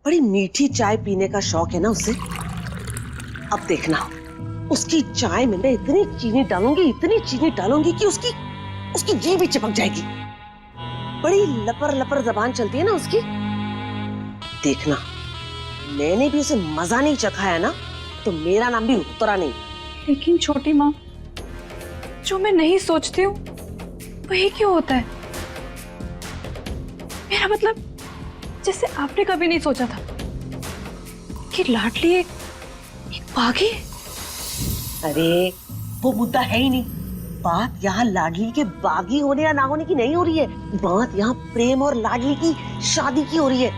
बड़ी मीठी चाय पीने का शौक है ना उसे। अब देखना, उसकी चाय में मैं इतनी चीनी डालूंगी कि उसकी जीभ भी चिपक जाएगी। बड़ी लपर लपर जबान चलती है ना उसकी। देखना, मैंने भी उसे मजा नहीं चखाया ना तो मेरा नाम भी उत्तरा नहीं। लेकिन छोटी माँ, जो मैं नहीं सोचती हूँ वही क्यों होता है? मेरा मतलब जैसे आपने कभी नहीं सोचा था कि लाडली एक बागी है। अरे वो मुद्दा है ही नहीं। बात यहाँ लाडली के बागी होने या ना होने की नहीं हो रही है। बात यहाँ प्रेम और लाडली की शादी की हो रही है।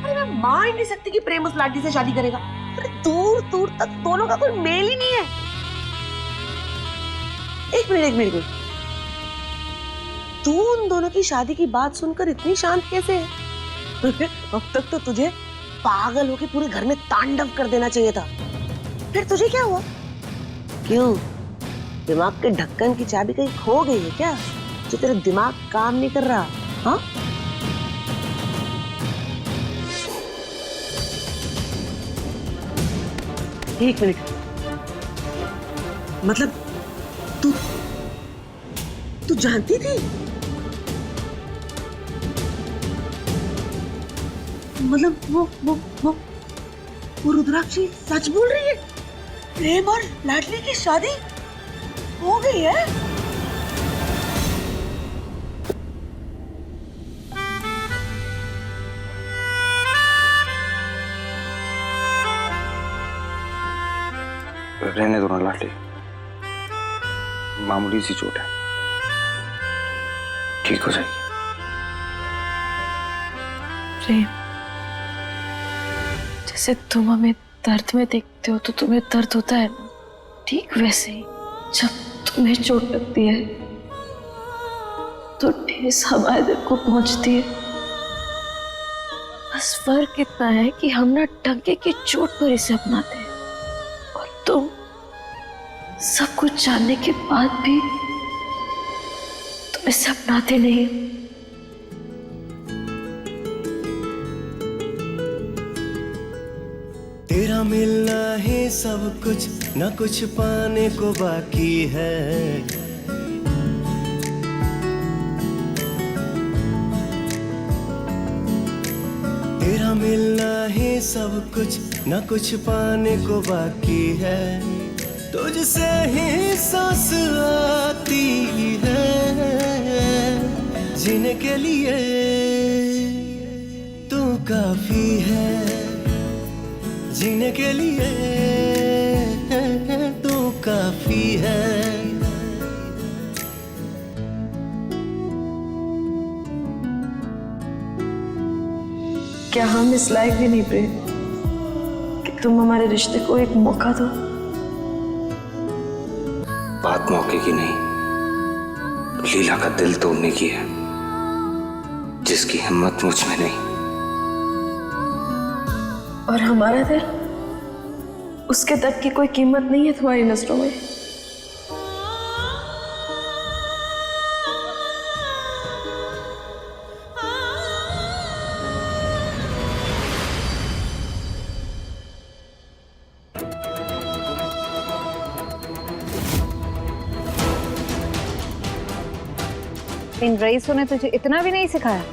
अरे मैं मान ही नहीं सकती कि प्रेम उस लाडली से शादी करेगा। अरे दूर दूर तक दोनों का कोई मेल ही नहीं है। एक मिनट, तू उन दोनों की शादी की बात सुनकर इतनी शांत कैसे है? अब तक तो तुझे पागल होके पूरे घर में तांडव कर देना चाहिए था। फिर तुझे क्या हुआ? क्यों, दिमाग के ढक्कन की चाबी कहीं खो गई है क्या, जो तेरा दिमाग काम नहीं कर रहा? हाँ, एक मिनट, मतलब तू जानती थी? मतलब वो रुद्राक्षी सच बोल रही है? प्रेम और लाडली की शादी हो गई है? रहने दो ना लाडली, मामूली सी चोट है, ठीक हो जाएगी। प्रेम, जैसे तुम हमें दर्द में देखते हो तो तुम्हें दर्द होता है ना, ठीक वैसे ही जब तुम्हें चोट लगती है तो ठेस हमारे दिल को पहुंचती है। बस फर्क इतना है कि हम ना डंके की चोट पर इसे अपनाते हैं और तुम सब कुछ जानने के बाद भी तुम इसे अपनाते नहीं। तेरा मिलना ही सब कुछ, न कुछ पाने को बाकी है। तेरा मिलना ही सब कुछ, न कुछ पाने को बाकी है। तुझसे ही सांस आती है, जीने के लिए तू काफी है। जीने के लिए तू काफी है। क्या हम इस लायक भी नहीं प्रेम कि तुम हमारे रिश्ते को एक मौका दो? बात मौके की नहीं, लीला का दिल तोड़ने की है, जिसकी हिम्मत मुझ में नहीं। और हमारा दिल, उसके दर्द की कोई कीमत नहीं है तुम्हारी नजरों में। इन रईसों ने तुझे इतना भी नहीं सिखाया?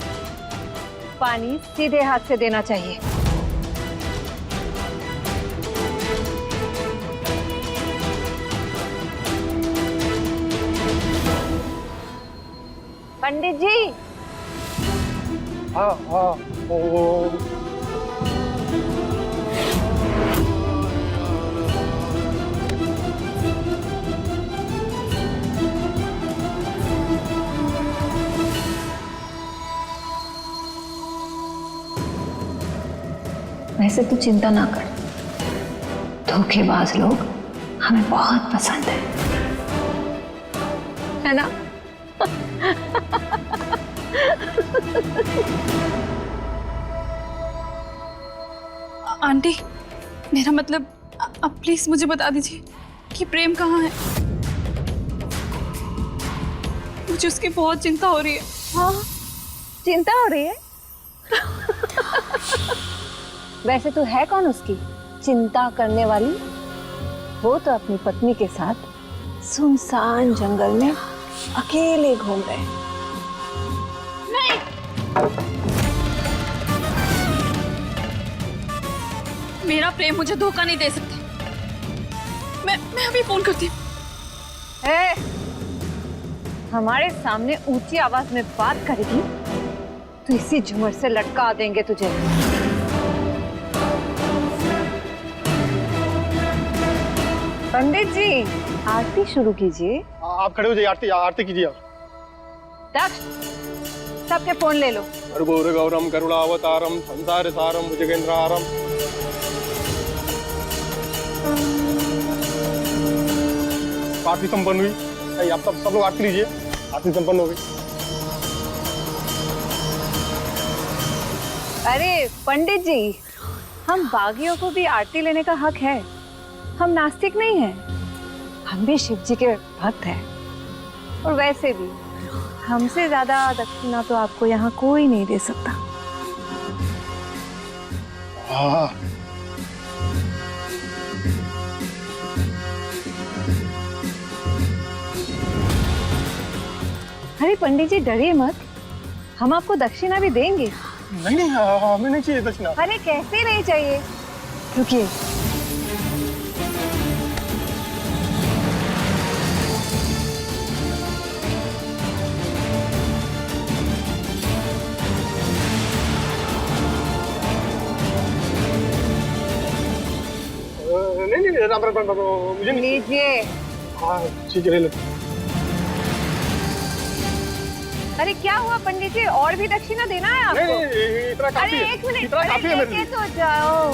पानी सीधे हाथ से देना चाहिए। पंडित जी। वैसे तू चिंता ना कर, धोखेबाज लोग हमें बहुत पसंद है ना? आंटी, मेरा मतलब अब प्लीज मुझे बता दीजिए कि प्रेम कहाँ है। मुझे उसकी बहुत चिंता हो रही है। हाँ, चिंता हो रही है? वैसे तू है कौन उसकी चिंता करने वाली? वो तो अपनी पत्नी के साथ सुनसान जंगल में अकेले घूम रहे हैं। नहीं, मेरा प्रेम मुझे धोखा नहीं दे सकता। मैं अभी फोन करती हूँ। हमारे सामने ऊंची आवाज में बात करेगी तो इसी झूमर से लटका देंगे तुझे। पंडित जी, आरती शुरू कीजिए। आप खड़े हो जाइए, आरती आरती कीजिए आप। दक्ष, सबके फोन ले लो। कर्पूर गौरम करुणावतारम संसार सारम भुजगेंद्रहारम। आरती संपन्न हुई। नहीं, आप सब लोग आरती लीजिए, आरती संपन्न हो गई। अरे पंडित जी, हम बागियों को भी आरती लेने का हक है। हम नास्तिक नहीं हैं, हम भी शिव जी के भक्त हैं। और वैसे भी हमसे ज्यादा दक्षिणा तो आपको यहाँ कोई नहीं दे सकता। हाँ, अरे पंडित जी डरिए मत, हम आपको दक्षिणा भी देंगे। नहीं नहीं, हमें नहीं चाहिए दक्षिणा। अरे कैसे नहीं चाहिए? रुकिए, नहीं नहीं, राम राम राम, मुझे नहीं। लीजिए। हाँ ठीक है, ले लो। अरे क्या हुआ पंडित जी, और भी दक्षिणा देना है आपको? नहीं नहीं, इतना काफी अरे है। एक मिनट, इतना काफी है अरे मेरे लेके लिए। तो जाओ।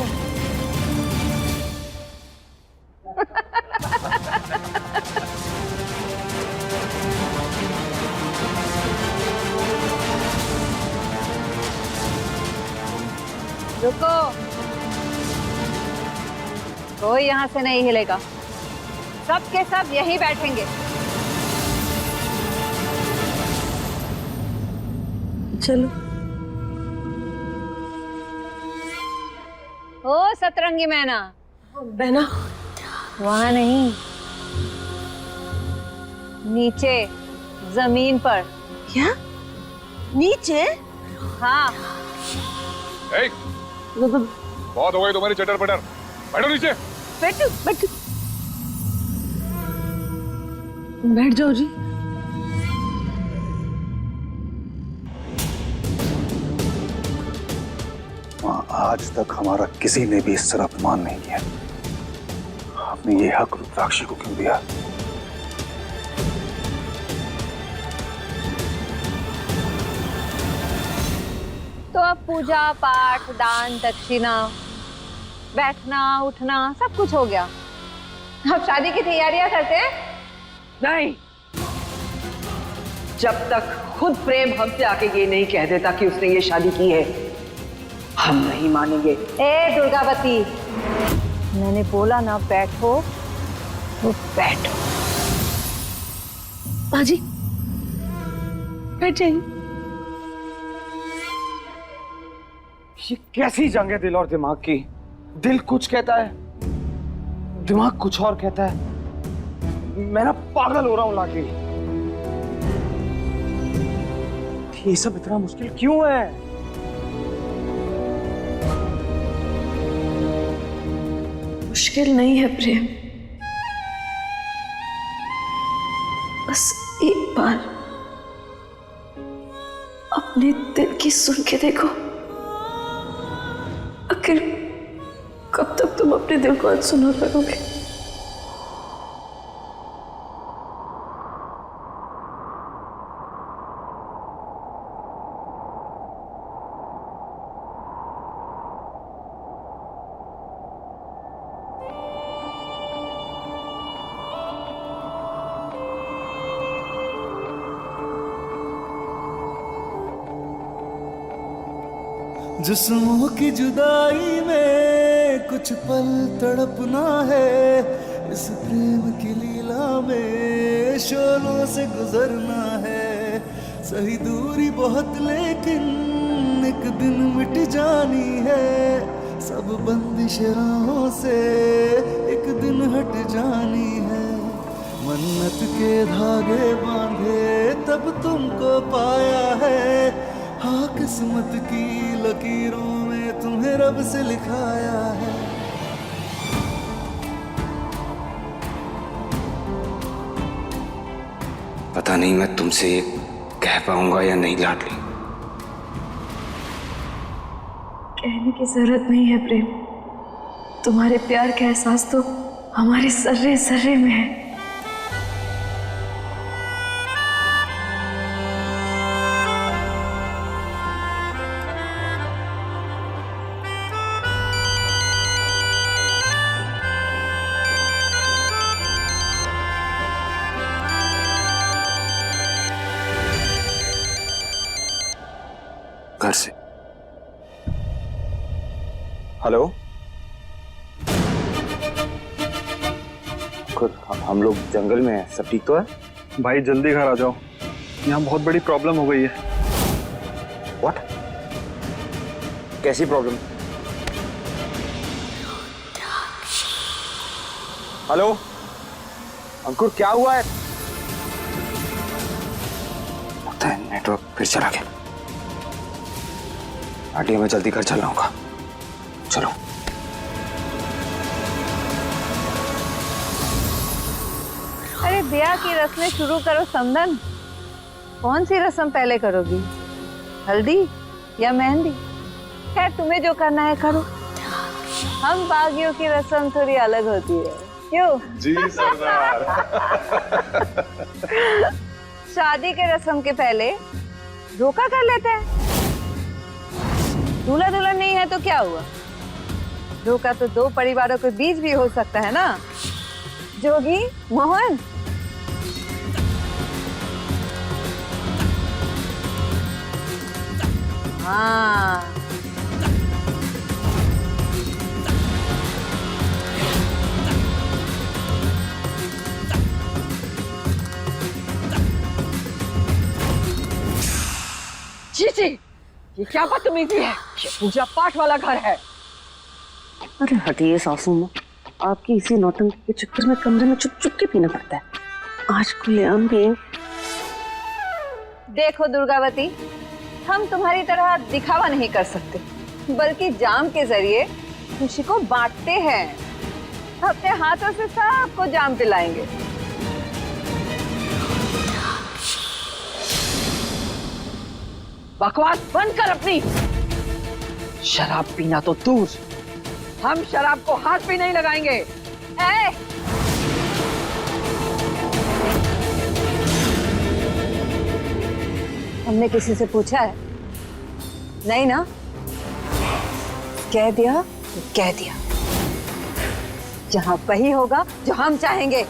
रुको, कोई यहाँ से नहीं हिलेगा, सब के सब यहीं बैठेंगे। चलो। ओ सतरंगी मैना, बहना, वहां नहीं, नीचे जमीन पर। क्या? नीचे? हाँ, बहुत हो गई तुम्हारी चटर पटर, बैठो नीचे। बैठो बैठो। बैठ जाओ जी। आज तक हमारा किसी ने भी इस तरह अपमान नहीं किया। आपने ये हक रुद्राक्षी को क्यों दिया? तो अब पूजा पाठ दान दक्षिणा बैठना उठना सब कुछ हो गया, अब शादी की तैयारियां करते हैं। नहीं, जब तक खुद प्रेम हमसे आके ये नहीं कह देता कि उसने ये शादी की है, हम नहीं मानेंगे। ए दुर्गावती, मैंने बोला ना बैठो तो बैठो। बाजी, बैठ जाइए। ये कैसी जंग है दिल और दिमाग की? दिल कुछ कहता है, दिमाग कुछ और कहता है। मैं ना पागल हो रहा हूं लाके। ये सब इतना मुश्किल क्यों है? मुश्किल नहीं है प्रेम, बस एक बार अपने दिल की सुन के देखो। आखिर कब तक तुम अपने दिल को अनसुना करोगे? जिस्मों की जुदाई में कुछ पल तड़पना है, इस प्रेम की लीला में शोलों से गुजरना है। सही दूरी बहुत लेकिन एक दिन मिट जानी है, सब बंदिश राहों से एक दिन हट जानी है। मन्नत के धागे बांधे तब तुमको पाया है, हाँ किस्मत की लकीरों में तुम्हें रब से लिखाया है। पता नहीं मैं तुमसे ये कह पाऊंगा या नहीं लाडली। कहने की जरूरत नहीं है प्रेम, तुम्हारे प्यार का एहसास तो हमारे सर्रे सर्रे में है। घर से। हेलो, हम लोग जंगल में हैं, सब ठीक तो है? भाई जल्दी घर आ जाओ, यहाँ बहुत बड़ी प्रॉब्लम हो गई है। व्हाट? कैसी प्रॉब्लम? हेलो अंकुर, क्या हुआ है? लगता है नेटवर्क फिर चला गया। आंटी मैं जल्दी घर चल रहा हूँ। चलो। अरे ब्याह की रस्में शुरू करो समधन। कौन सी रस्म पहले करोगी, हल्दी या मेहंदी? खैर तुम्हें जो करना है करो, हम बागियों की रस्म थोड़ी अलग होती है, क्यों? जी सरदार। शादी के रस्म के पहले धोखा कर लेते हैं। दूल्हा दुल्हन नहीं है तो क्या हुआ, धोखा तो दो परिवारों के बीच भी हो सकता है ना। जोगी मोहन, हाँ जी, ये क्या बदतमीजी है? ये पूजा पाठ वाला घर है। अरे हटिए सासू माँ, आपकी इसी नौटंकी के चक्कर में कमरे में चुप चुप के पीना पड़ता है। आज खुलेआम में। देखो दुर्गावती, हम तुम्हारी तरह दिखावा नहीं कर सकते, बल्कि जाम के जरिए खुशी को बांटते हैं। अपने हाथों से सबको जाम पिलाएंगे। बकवास बंद कर अपनी। शराब पीना तो दूर, हम शराब को हाथ भी नहीं लगाएंगे। ए! हमने किसी से पूछा है? नहीं ना? कह दिया तो कह दिया। जहां वही होगा जो हम चाहेंगे।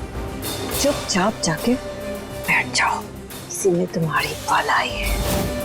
चुपचाप जाके बैठ जाओ, इसी में तुम्हारी भलाई है।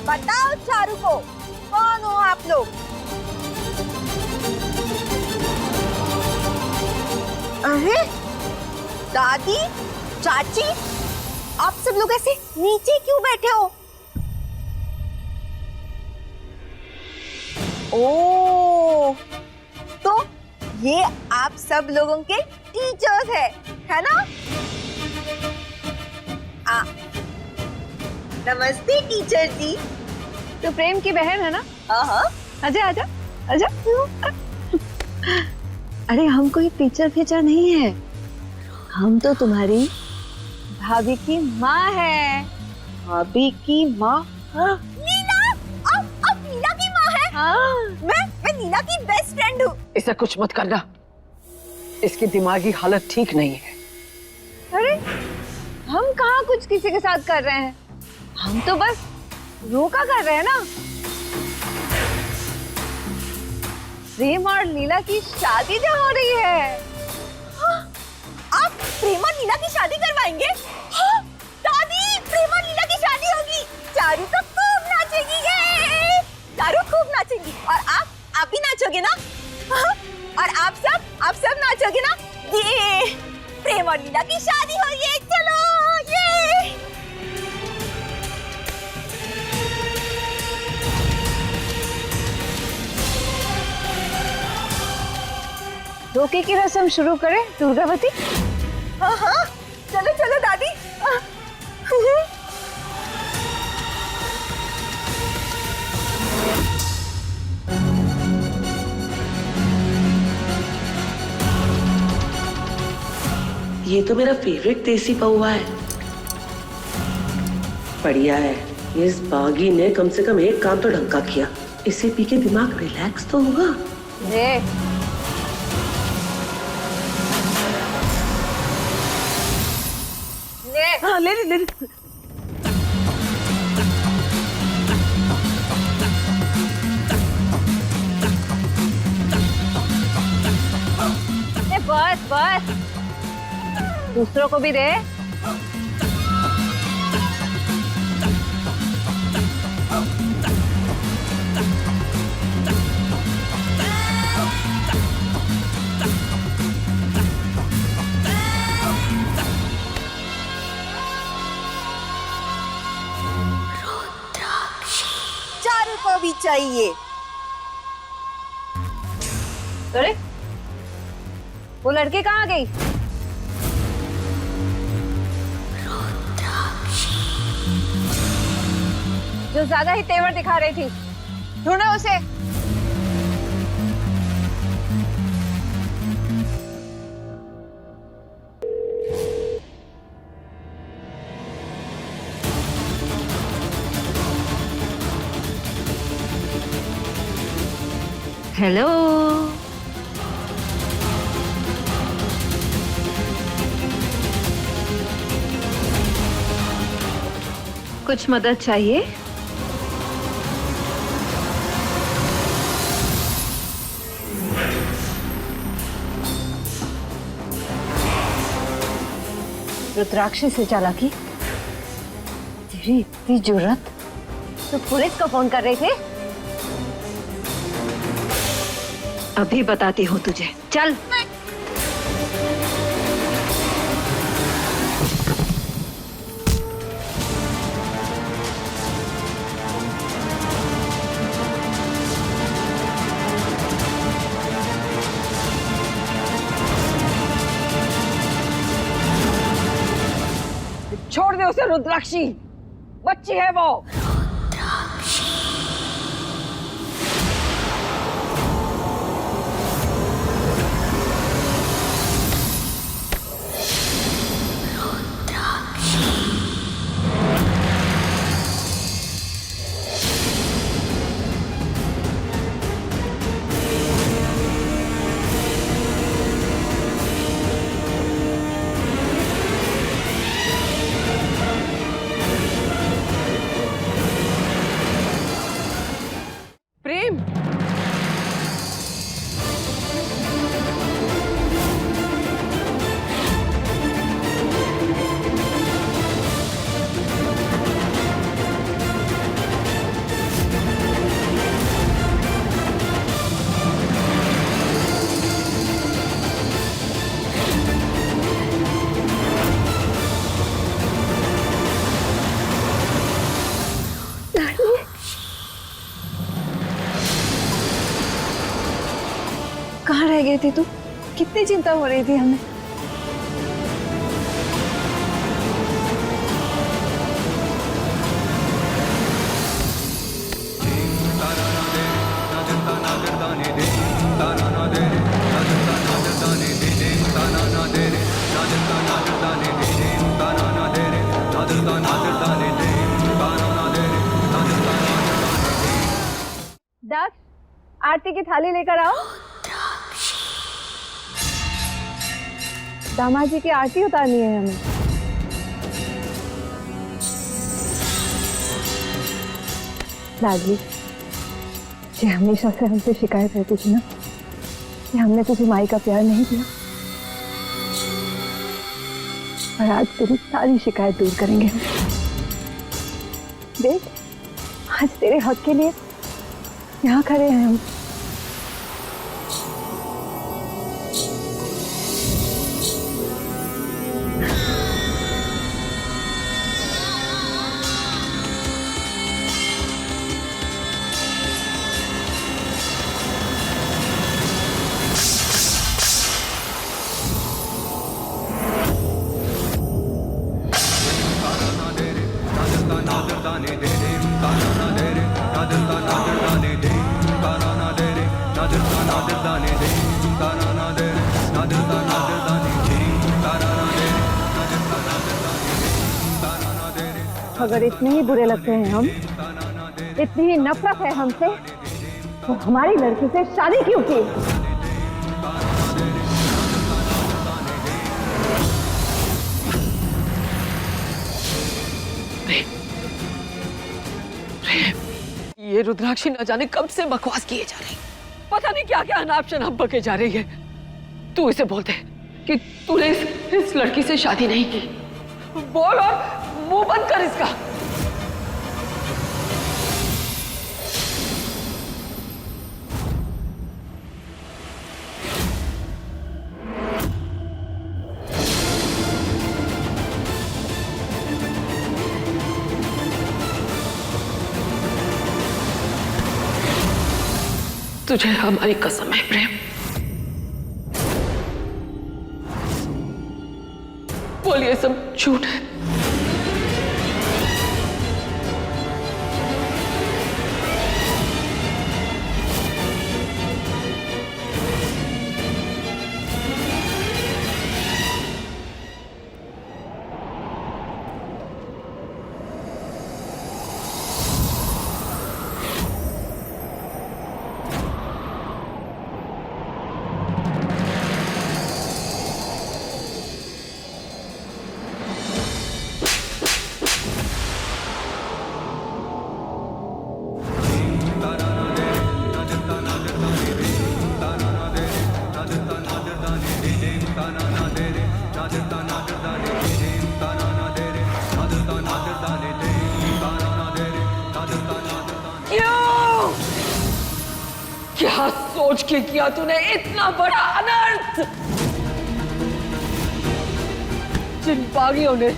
बताओ चारू को, कौन हो आप लोग? अरे दादी, चाची, आप सब लोग ऐसे नीचे क्यों बैठे हो? ओ, तो ये आप सब लोगों के टीचर्स है ना? नमस्ते टीचर जी। तो प्रेम की बहन है ना? हाँ। आजा आजा। अच्छा अरे हम कोई टीचर नहीं है, हम तो तुम्हारी भाभी की माँ है। भाभी की माँ? हाँ। नीला, आप नीला की माँ है? हाँ। मैं नीला की बेस्ट फ्रेंड हूँ। इसे कुछ मत करना, इसकी दिमागी हालत ठीक नहीं है। अरे हम कहाँ कुछ किसी के साथ कर रहे हैं, हम तो बस रोका कर रहे हैं ना। प्रेम और लीला की शादी जो हो रही है। हाँ, आप प्रेम और नीला की शादी करवाएंगे? हाँ, दादी प्रेम और नीला की शादी होगी। चारू तो खूब नाचेगी, ये चारू खूब नाचेगी। और आप भी नाचोगे ना? हाँ, और आप सब नाचोगे ना? ये प्रेम और नीला की शादी हो, ये चलो ये। रोके की रस्म शुरू करें दुर्गावती? हाँ हाँ, चलो चलो दादी। ये तो मेरा फेवरेट देसी पौवा है। बढ़िया है, इस बागी ने कम से कम एक काम तो ढंग का किया। इसे पी के दिमाग रिलैक्स तो होगा। हाँ, ले ले। बस दूसरों को भी दे। चारू को भी चाहिए। अरे वो लड़की कहाँ गई? जो ज्यादा ही तेवर दिखा रही थी, ढूंढो उसे। हेलो, कुछ मदद चाहिए? रुद्राक्षी से चालाकी, तेरी इतनी जुर्रत, तो पुलिस को फोन कर रहे थे? अभी बताती हूँ तुझे, चल। छोड़ दे उसे रुद्राक्षी, बच्ची है वो। प्रेम, कहाँ रह गई थी तू? कितनी चिंता हो रही थी हमें। आरती की थाली लेकर आओ। दामाद जी की आरती उतारनी है हमें। लाडली, ये हमेशा से हमसे शिकायत रहती थी ना कि हमने तुझे माई का प्यार नहीं दिया, और आज तेरी सारी शिकायत दूर करेंगे हम। देख, आज तेरे हक के लिए यहाँ खड़े हैं हम। अगर इतने ही बुरे लगते हैं हम, इतनी ही नफरत है हमसे, तो हमारी लड़की से शादी क्यों की? ये रुद्राक्षी न जाने कब से बकवास किए जा रही, पता नहीं क्या क्या अनाप शनाप बके जा रही है। तू इसे बोल दे कि तूने इस लड़की से शादी नहीं की। बोल और मुंह बंद कर इसका। तुझे हमारी कसम है प्रेम, बोलिए सब झूठ है। क्या सोच के किया तूने इतना बड़ा अनर्थ? जिन बागियों ने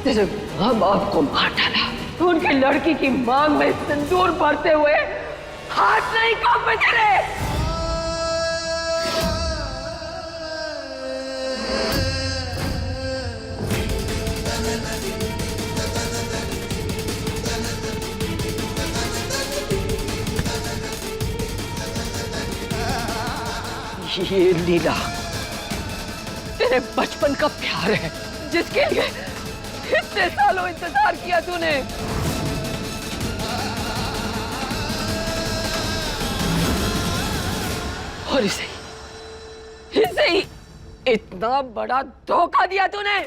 तेरे मां बाप को मार डाला, उनकी लड़की की मांग में सिंदूर भरते हुए हाथ नहीं कांपे तेरे। ये लीला तेरे बचपन का प्यार है, जिसके लिए इतने सालों इंतजार किया तूने। और इसे ही इतना बड़ा धोखा दिया तूने।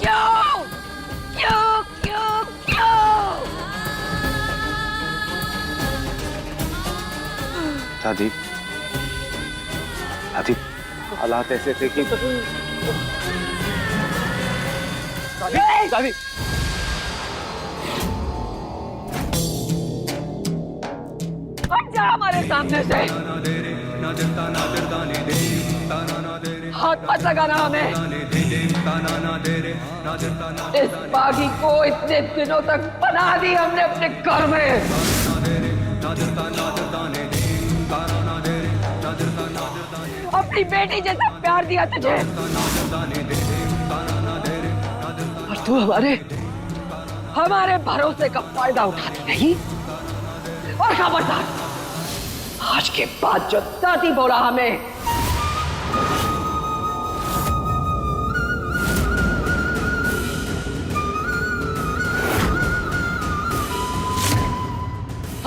क्यों क्यों क्यों क्यों? दादी, दादी, हालात ऐसे थे कि दादी, हट जा हमारे सामने से। हाथ मत लगाना हमें। इस बागी को इतने दिनों तक बना दी हमने अपने घर में। अपनी बेटी जैसा प्यार दिया तुझे, और तू हमारे भरोसे का फायदा उठाती नहीं। और खबरदार, आज के बाद जो दादी बोला हमें,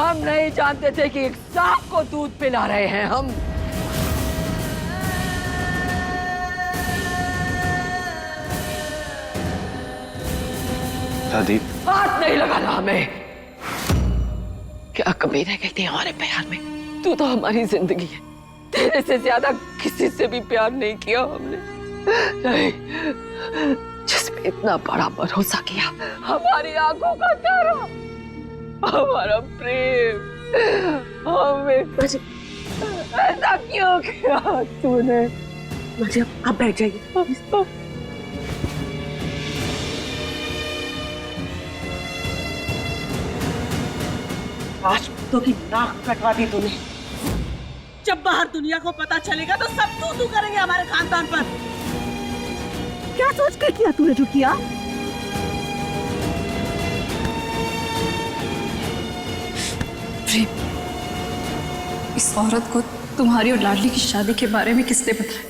हम नहीं जानते थे कि एक सांप को दूध पिला रहे हैं हम। दादी, हाथ नहीं लगाना हमें। क्या कमी रह गई थी हमारे प्यार में? तू तो हमारी जिंदगी है। तेरे से ज्यादा किसी से भी प्यार नहीं किया हमने। नहीं, जिसमें इतना बड़ा भरोसा किया, हमारी आंखों का तारा, हमारा प्रेम, हमें ऐसा क्यों किया तूने? मुझे आप बैठ जाइए। राजपूतों की नाक कटवा दी तूने। जब बाहर दुनिया को पता चलेगा तो सब तू करेंगे हमारे खानदान पर। क्या सोच कर किया तूने जो किया? प्रेम, इस औरत को तुम्हारी और लाडली की शादी के बारे में किसने बताया?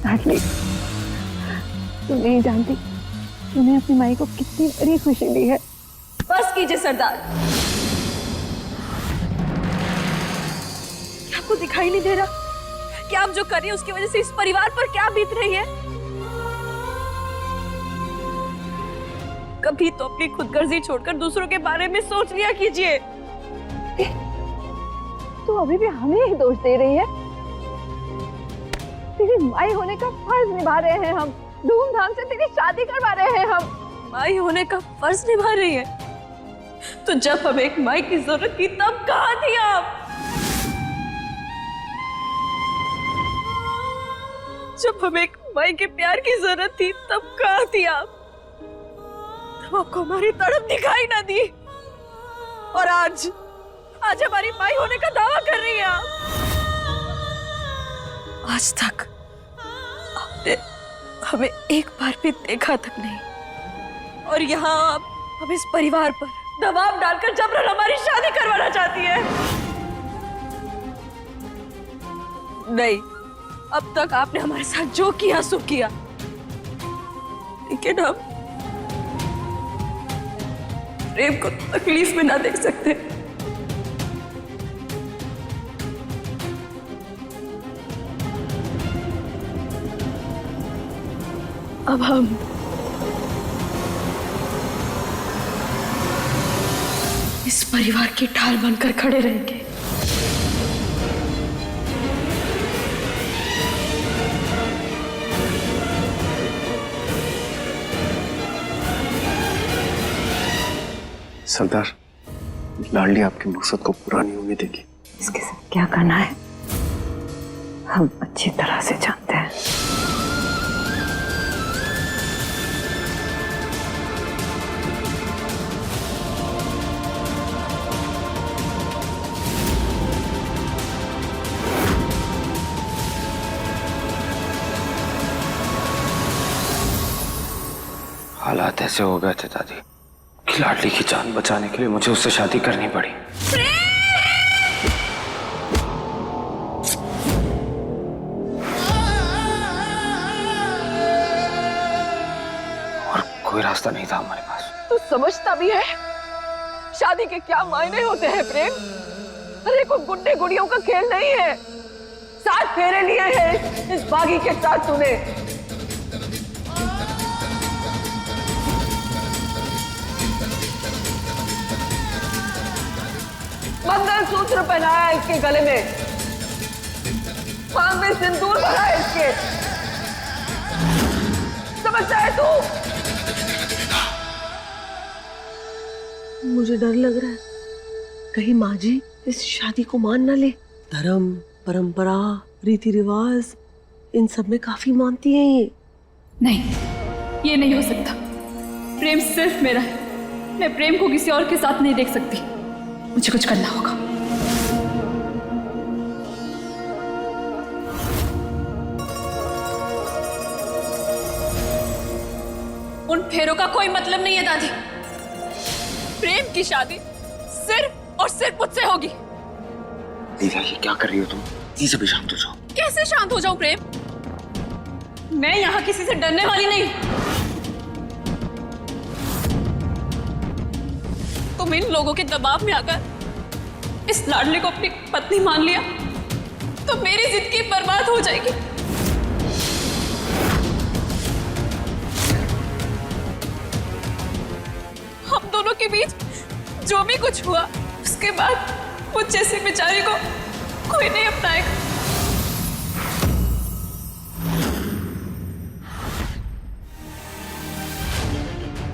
लाडली, तू नहीं जानती तूने अपनी माई को कितनी बड़ी खुशी दी है। बस कीजिए सरदार। क्या आपको दिखाई नहीं दे रहा कि आप जो कर रही हैं उसकी वजह से इस परिवार पर क्या बीत रही है? कभी तो अपनी खुदगर्जी छोड़कर दूसरों के बारे में सोच लिया कीजिए। तू अभी भी हमें ही दोष दे रही है। तेरी माई होने का फर्ज निभा रहे हैं हम, धूमधाम से तेरी शादी करवा रहे हैं हम। माई होने का फर्ज निभा रही है, तो जब हमें एक माई की जरूरत थी तब कहाँ थी आप? जब हमें एक माई के प्यार की जरूरत थी तब कहाँ थी आप? तब आपको हमारी तड़प दिखाई ना दी, और आज हमारी माई होने का दावा कर रही हैं आप। आज तक आपने हमें एक बार भी देखा तक नहीं, और यहाँ आप हम इस परिवार पर दबाव डालकर जबरन हमारी शादी करवाना चाहती है। नहीं, अब तक आपने हमारे साथ जो किया सो किया, लेकिन हम प्रेम को तकलीफ में ना देख सकते। अब हम इस परिवार की ढाल बनकर खड़े रहेंगे। सरदार, लाडली आपके मकसद को पूरा नहीं होने देगी। इसके साथ क्या करना है हम अच्छी तरह से जानते हैं। हालात ऐसे हो गए थे दादी कि लाडली की जान बचाने के लिए मुझे उससे शादी करनी पड़ी। और कोई रास्ता नहीं था हमारे पास। तू समझता भी है शादी के क्या मायने होते हैं प्रेम? अरे कोई गुड्डे गुड़ियों का खेल नहीं है। 7 फेरे लिए हैं इस बागी के साथ तूने। मंगलसूत्र पहनाया है इसके गले में, मांग में सिंदूर भरा है इसके। समझता है तू? मुझे डर लग रहा है कहीं माँ जी इस शादी को मान ना ले। धर्म, परंपरा, रीति रिवाज, इन सब में काफी मानती है ये। नहीं, ये नहीं हो सकता। प्रेम सिर्फ मेरा है मैं प्रेम को किसी और के साथ नहीं देख सकती। मुझे कुछ करना होगा। उन फेरों का कोई मतलब नहीं है दादी। प्रेम की शादी सिर्फ और सिर्फ मुझसे होगी। लीला, ये क्या कर रही हो तुम? प्लीज अभी शांत हो जाओ। कैसे शांत हो जाऊं प्रेम? मैं यहाँ किसी से डरने वाली नहीं। तुम इन लोगों के दबाव में आकर इस लाडले को अपनी पत्नी मान लिया तो मेरी जिंदगी बर्बाद हो जाएगी। हम दोनों के बीच जो भी कुछ हुआ उसके बाद मुझ जैसे बेचारे को कोई नहीं अपनाएगा।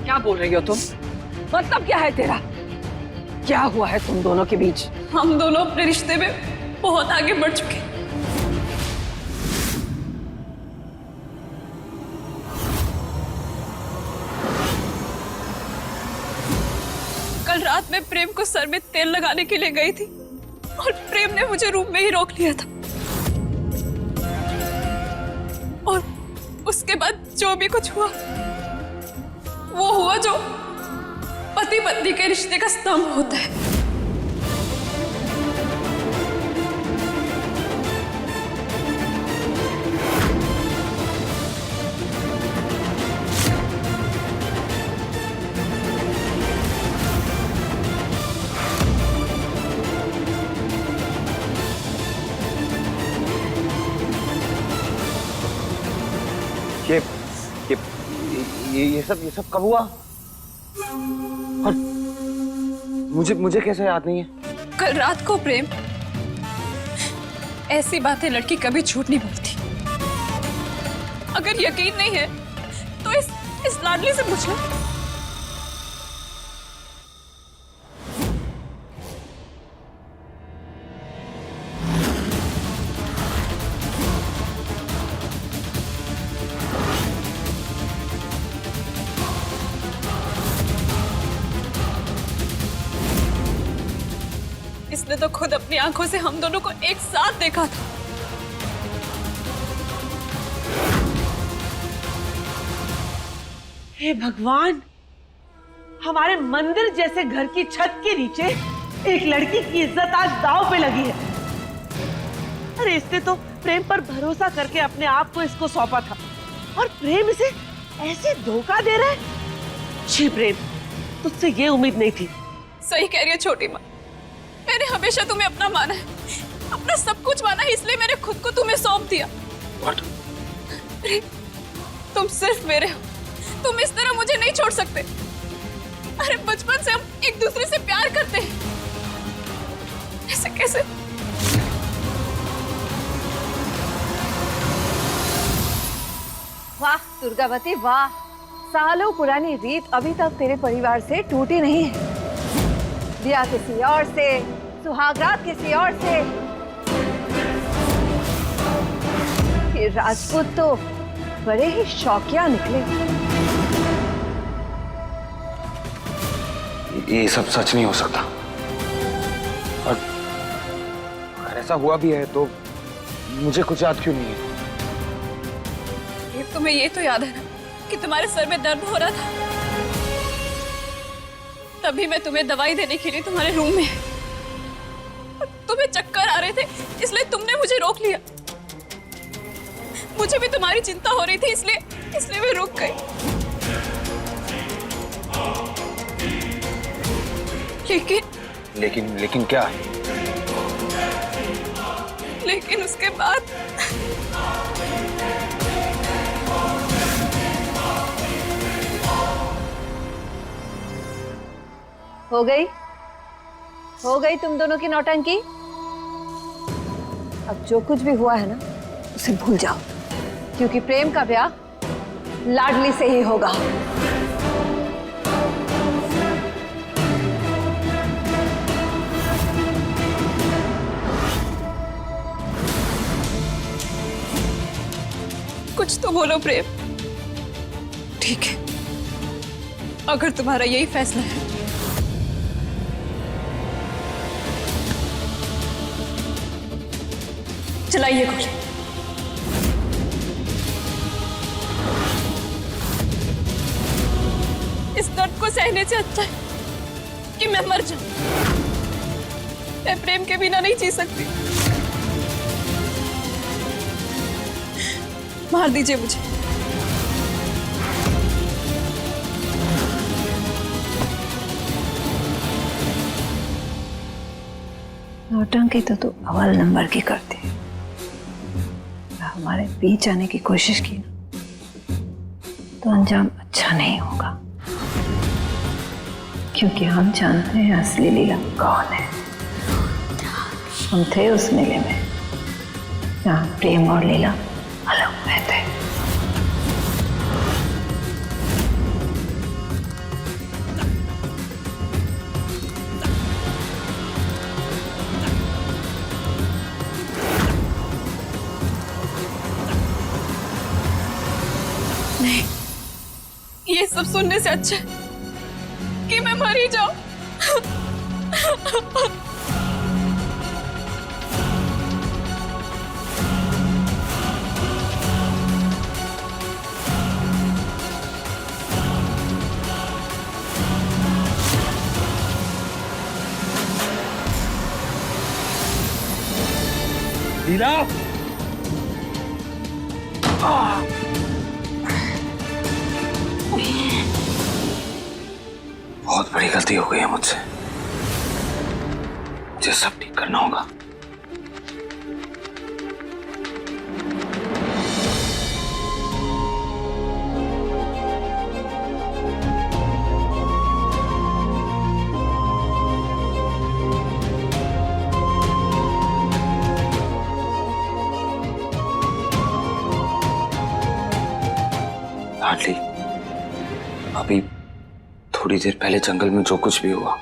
क्या बोल रही हो तुम? मतलब क्या है तेरा? क्या हुआ है तुम दोनों के बीच? हम दोनों अपने रिश्ते में बहुत आगे बढ़ चुके हैं। कल रात में प्रेम को सर में तेल लगाने के लिए गई थी और प्रेम ने मुझे रूम में ही रोक लिया था। और उसके बाद जो भी कुछ हुआ वो हुआ जो पति पत्नी के रिश्ते का स्तंभ होता है। ये सब कब हुआ? और मुझे कैसे याद नहीं है? कल रात को प्रेम, ऐसी बातें लड़की कभी झूठ नहीं बोलती। अगर यकीन नहीं है तो इस लाडली से पूछ लो। इसने तो खुद अपनी आंखों से हम दोनों को एक साथ देखा था। हे भगवान, हमारे मंदिर जैसे घर की छत के नीचे एक लड़की की इज्जत आज दांव पे लगी है। अरे इसने तो प्रेम पर भरोसा करके अपने आप को इसको सौंपा था और प्रेम इसे ऐसे धोखा दे रहा है। छी प्रेम, तुझसे ये उम्मीद नहीं थी। सही कह रही है छोटी माँ, मैंने हमेशा तुम्हें अपना माना है, अपना सब कुछ माना है, इसलिए मैंने खुद को तुम्हें सौंप दिया। What? प्रेम, तुम सिर्फ मेरे हो, तुम इस तरह मुझे नहीं छोड़ सकते। अरे बचपन से हम एक दूसरे से प्यार करते हैं, ऐसे कैसे? वाह दुर्गावती वाह, सालों पुरानी रीत अभी तक तेरे परिवार से टूटी नहीं है। दिया किसी और से, सुहागरात किसी और से। ये राजपूत तो बड़े ही शौकिया निकले। ये सब सच नहीं हो सकता। और अगर ऐसा हुआ भी है तो मुझे कुछ याद क्यों नहीं है? तुम्हें ये तो याद है ना कि तुम्हारे सर में दर्द हो रहा था, तभी मैं तुम्हें दवाई देने के लिए तुम्हारे रूम में, तुम्हें चक्कर आ रहे थे इसलिए तुमने मुझे रोक लिया। मुझे भी तुम्हारी चिंता हो रही थी इसलिए मैं रुक गई। लेकिन क्या? लेकिन उसके बाद हो गई तुम दोनों की नौटंकी। अब जो कुछ भी हुआ है ना उसे भूल जाओ, क्योंकि प्रेम का ब्याह लाडली से ही होगा। कुछ तो बोलो प्रेम। ठीक है, अगर तुम्हारा यही फैसला है चलाइए गोली। इस दर्द को सहने से अच्छा है कि मैं मर जाऊं। मैं प्रेम के बिना नहीं जी सकती। मार दीजिए मुझे। नौटंकी तो तू अव्वल नंबर की करती है। हमारे बीच आने की कोशिश की ना तो अंजाम अच्छा नहीं होगा, क्योंकि हम जानते हैं असली लीला कौन है। हम थे उस मेले में जहाँ प्रेम और लीला अलग रहते हैं। नहीं, ये सब सुनने से अच्छा है कि मैं मर ही जाऊं। लीला, बहुत बड़ी गलती हो गई है मुझसे। मुझे सब ठीक करना होगा। लाडली, अभी थोड़ी देर पहले जंगल में जो कुछ भी हुआ,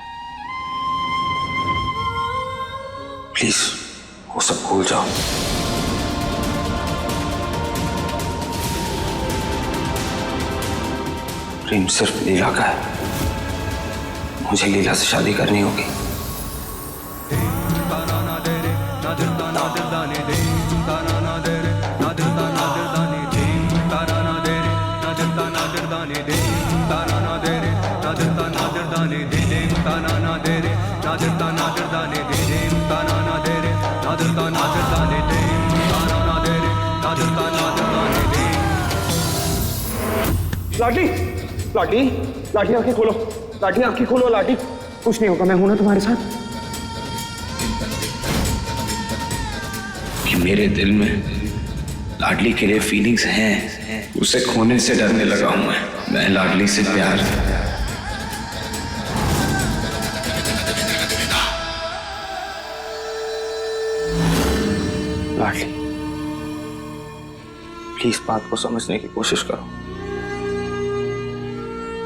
प्लीज वो सब भूल जाओ। प्रेम सिर्फ लीला का है। मुझे लीला से शादी करनी होगी। लाडली, लाडली, लाडली आंखें खोलो, लाडली आंखें खोलो, लाडली कुछ नहीं होगा, मैं हूं ना तुम्हारे साथ। कि मेरे दिल में लाडली के लिए फीलिंग्स हैं, उसे खोने से डरने लगा हूं मैं लाडली से प्यार। लाडली, प्लीज बात को समझने की कोशिश करो।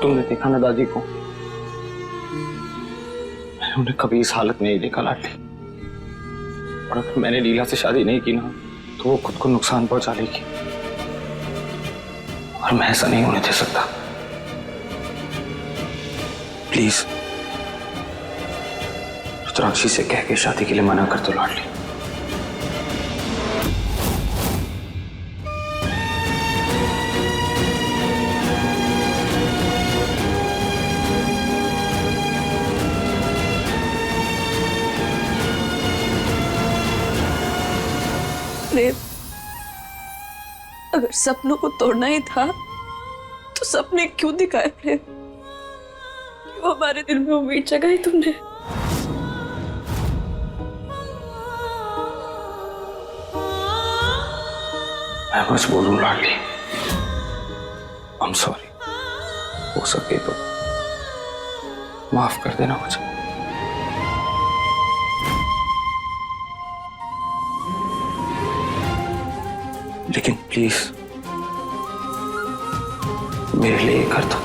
तुमने देखा ना दादी को, मैंने उन्हें कभी इस हालत में नहीं देखा लाडली। और अगर मैंने लीला से शादी नहीं की ना तो वो खुद को नुकसान पहुंचा लेगी, और मैं ऐसा नहीं होने दे सकता। प्लीज रुद्राक्षी से कह के शादी के लिए मना कर दो लाडली। प्रेम, अगर सपनों को तोड़ना ही था तो सपने क्यों दिखाए प्रेम? क्यों हमारे दिल में उम्मीद जगाई तुमने? मैं बस बोलूं लाडली, आई एम सॉरी। हो सके तो माफ कर देना मुझे। लेकिन प्लीज मेरे लिए कर दो।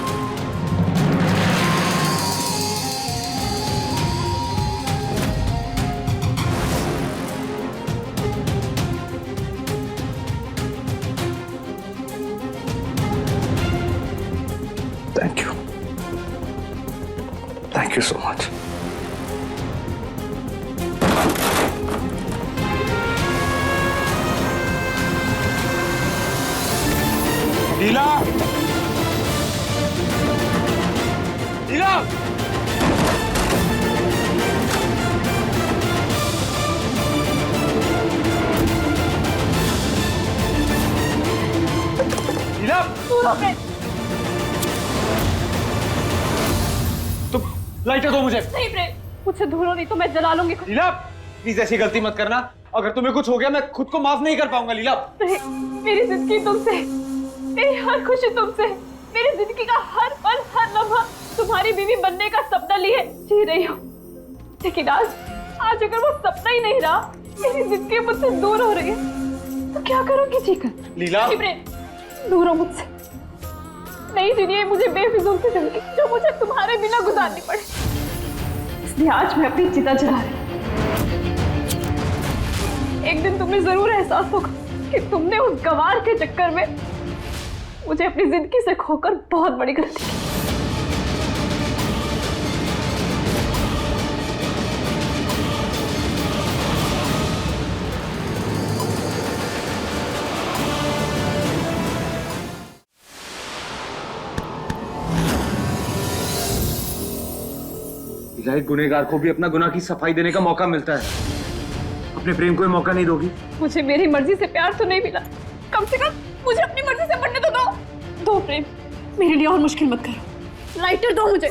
Thank you so much. लीला, लीला, लीला, तुम लाइटर दो मुझे। नहीं प्रेम, मुझसे दूर हो, नहीं तो मैं जला लूंगी खुद। लीला प्लीज ऐसी गलती मत करना। अगर तुम्हें कुछ हो गया मैं खुद को माफ नहीं कर पाऊंगा। लीला, मेरी जिंदगी तुमसे, मेरी हर खुशी तुमसे, मेरी जिंदगी का हर पल हर लम्हा तुम्हारी बीवी बनने का सपना लिए जी रही हूँ। लेकिन आज अगर वो सपना ही नहीं रहा, मेरी जिंदगी मुझसे दूर हो रही है, तो क्या करूंगी जीकर? लीला, दूर हो मुझसे, नहीं जीनी है मुझे बेफिजूल की जिंदगी जो मुझे तुम्हारे बिना गुजारनी पड़े। इसलिए आज मैं अपनी चिता जला रही हूँ। एक दिन तुम्हें जरूर एहसास होगा कि तुमने उस गंवार के चक्कर में मुझे अपनी जिंदगी से खोकर बहुत बड़ी गलती की। एक गुनहगार को भी अपना गुनाह की सफाई देने का मौका मिलता है। अपने प्रेम को मौका नहीं दोगी? मुझे मेरी मर्जी से प्यार तो नहीं मिला, कम से कम मुझे अपनी मर्जी से बनने तो दो प्रेम, मेरे लिए और मुश्किल मत करो। लाइटर दो मुझे।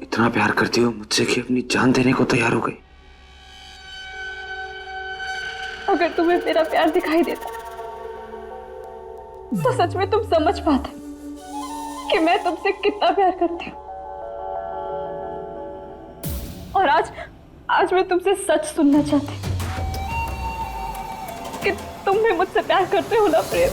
इतना प्यार करती हो मुझसे कि अपनी जान देने को तैयार हो गई। अगर तुम्हें मेरा प्यार दिखाई देता तो सच में तुम समझ पाते कि मैं तुमसे कितना प्यार करती हूँ। और आज मैं तुमसे सच सुनना चाहती हूँ कि तुम भी मुझसे प्यार करते हो ना प्रेम?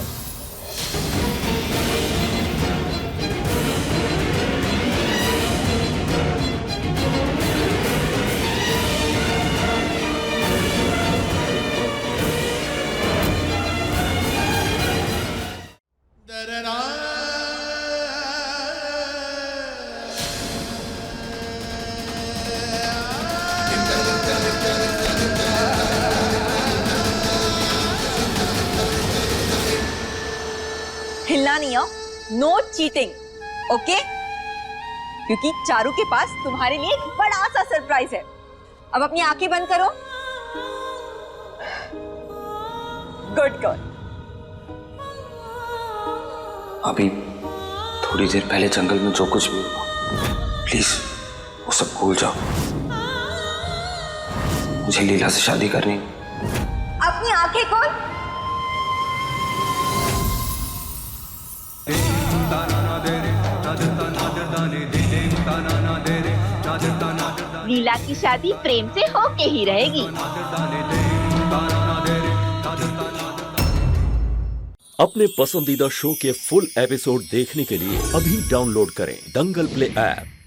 हिलना नहीं हो, नो चीटिंग, ओके? क्योंकि चारू के पास तुम्हारे लिए एक बड़ा सा सरप्राइज है। अब अपनी आंखें बंद करो। Good girl. अभी थोड़ी देर पहले जंगल में जो कुछ भी हुआ, प्लीज वो सब भूल जाओ। मुझे लीला से शादी करनी है। अपनी आंखें खोल। लीला की शादी प्रेम से होके ही रहेगी। अपने पसंदीदा शो के फुल एपिसोड देखने के लिए अभी डाउनलोड करें दंगल प्ले ऐप।